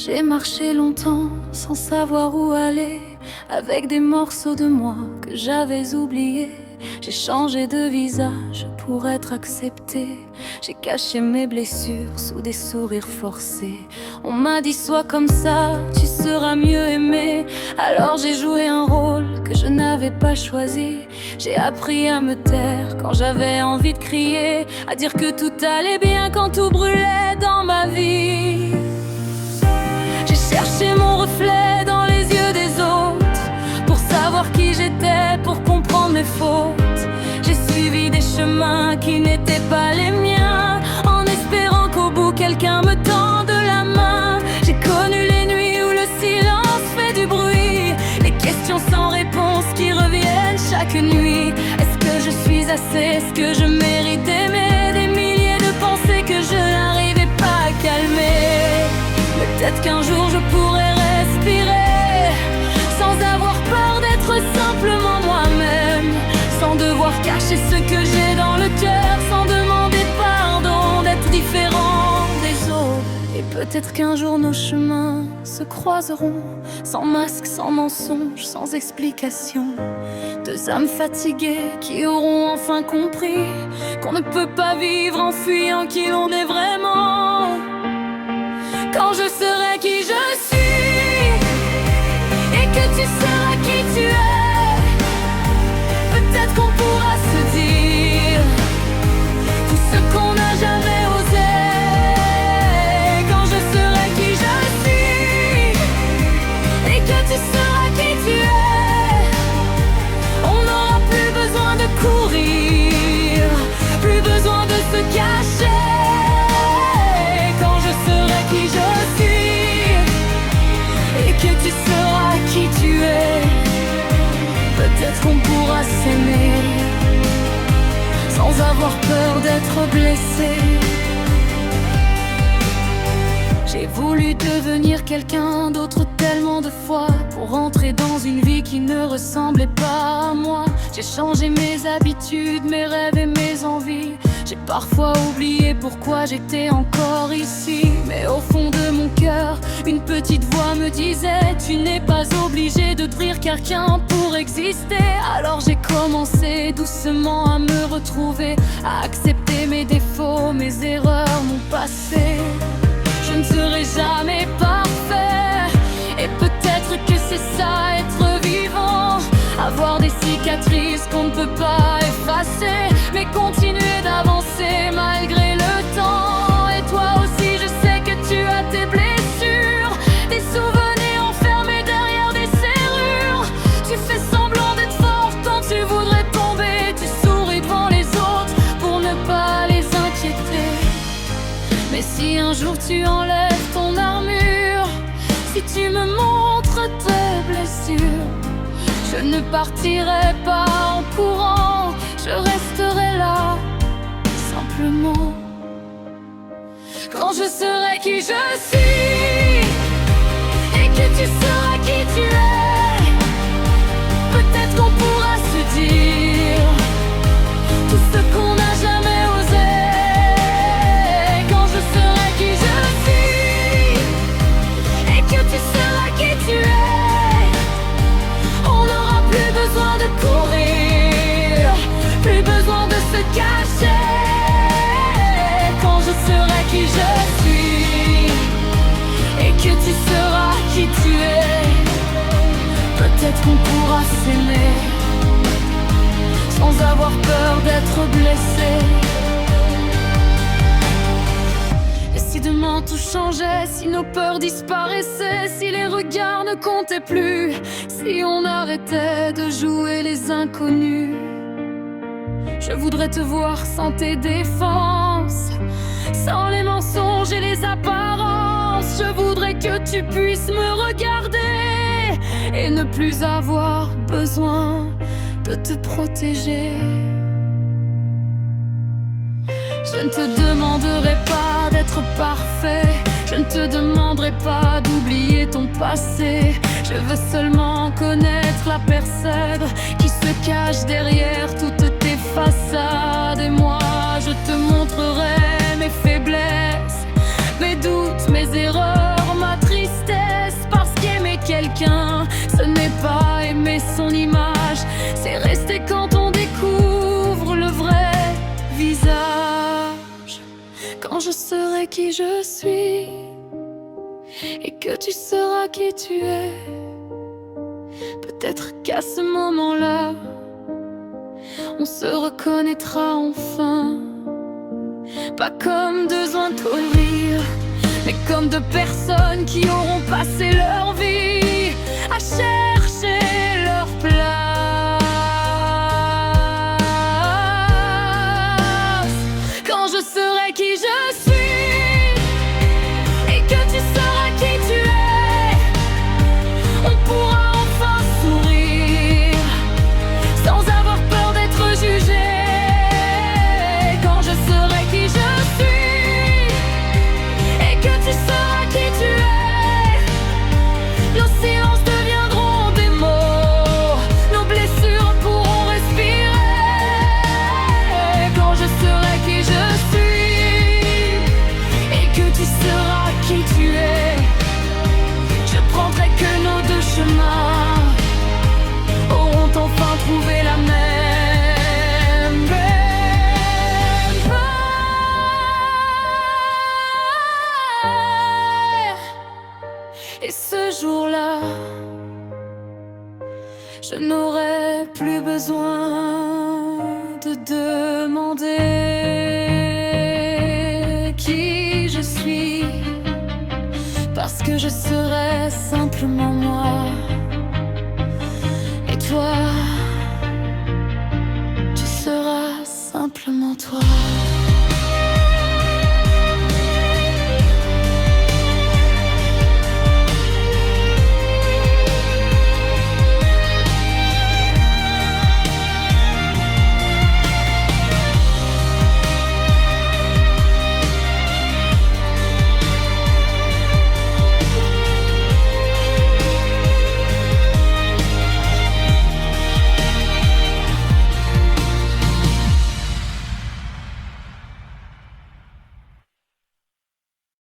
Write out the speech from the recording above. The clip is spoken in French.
J'ai marché longtemps sans savoir où aller, avec des morceaux de moi que j'avais oubliés. J'ai changé de visage pour être accepté. J'ai caché mes blessures sous des sourires forcés. On m'a dit sois comme ça, tu seras mieux aimé. Alors j'ai joué un rôle que je n'avais pas choisi. J'ai appris à me taire quand j'avais envie de crier, à dire que tout allait bien quand tout brûlait dans ma vie. J'ai cherché mon reflet dans les yeux des autres pour savoir qui j'étais, pour comprendre mes fautes. J'ai suivi des chemins qui n'étaient pas les miens, en espérant qu'au bout quelqu'un me tende la main. J'ai connu les nuits où le silence fait du bruit, les questions sans réponse qui reviennent chaque nuit. Est-ce que je suis assez? Est-ce que je mérite d'aimer? Des milliers de pensées que je n'arrivais pas à calmer. Peut-être qu'un jour je pourrai respirer sans avoir peur d'être simplement moi-même, sans devoir cacher ce que j'ai dans le cœur, sans demander pardon d'être différent des autres. Et peut-être qu'un jour nos chemins se croiseront, sans masque, sans mensonge, sans explication. Deux âmes fatiguées qui auront enfin compris qu'on ne peut pas vivre en fuyant qui l'on est vraiment. Quand je serai qui je suis et que tu seras qui tu es, peut-être qu'on pourra se dire tout ce qu'on n'a jamais osé. Quand je serai qui je suis et que tu seras qui tu es, on n'aura plus besoin de courir, plus besoin de se cacher. Qui je suis et que tu seras qui tu es, peut-être qu'on pourra s'aimer sans avoir peur d'être blessé. J'ai voulu devenir quelqu'un d'autre tellement de fois pour entrer dans une vie qui ne ressemblait pas à moi. J'ai changé mes habitudes, mes rêves et mes envies. J'ai parfois oublié pourquoi j'étais encore ici. Mais au fond de mon cœur, une petite voix me disait tu n'es pas obligé de devenir quelqu'un pour exister. Alors j'ai commencé doucement à me retrouver, à accepter mes défauts, mes erreurs, mon passé. Je ne serai jamais parfait, et peut-être que c'est ça être vivant. Avoir des cicatrices qu'on ne peut pas effacer, mais continuer d'avancer malgré le temps. Et toi aussi je sais que tu as tes blessures, des souvenirs enfermés derrière des serrures. Tu fais semblant d'être fort quand tu voudrais tomber. Tu souris devant les autres pour ne pas les inquiéter. Mais si un jour tu enlèves ton armure, si tu me montres tes blessures, je ne partirai pas en courant, je resterai là, simplement. Quand je serai qui je suis et que tu seras qui tu es, peut-être qu'on pourra se dire tout ce qu'on n'a jamais osé. Quand je serai qui je suis et que tu seras qui tu es, on n'aura plus besoin de courir, plus besoin de se cacher. Quand je serai qui je suis et que tu seras qui tu es, peut-être qu'on pourra s'aimer sans avoir peur d'être blessé. Et si demain tout changeait, si nos peurs disparaissaient, si les regards ne comptaient plus, si on arrêtait de jouer les inconnus, je voudrais te voir sans tes défenses, sans les mensonges et les apparences. Je voudrais que tu puisses me regarder et ne plus avoir besoin de te protéger. Je ne te demanderai pas d'être parfait, je ne te demanderai pas d'oublier ton passé. Je veux seulement connaître la personne qui se cache derrière toutes tes façades. Et moi, je te montrerai mes faiblesses, mes doutes, mes erreurs, ma tristesse. son image. C'est rester quand on découvre le vrai visage. Quand je serai qui je suis et que tu seras qui tu es, peut-être qu'à ce moment-là, on se reconnaîtra enfin. Pas comme deux intolérés, mais comme deux personnes qui auront passé leur vie à chercher leur place. Quand je serai qui je suis et que tu seras qui tu es, on pourra enfin sourire sans avoir peur d'être jugé. Quand je serai qui je suis et que tu seras qui tu es, nos silences deviendront des mots, nos blessures pourront respirer. Quand je serai qui je suis et que tu seras qui tu es, je prendrai que nos deux chemins auront enfin trouvé la même paix. Et ce jour-là, je n'aurai plus besoin de demander qui je suis, parce que je serai simplement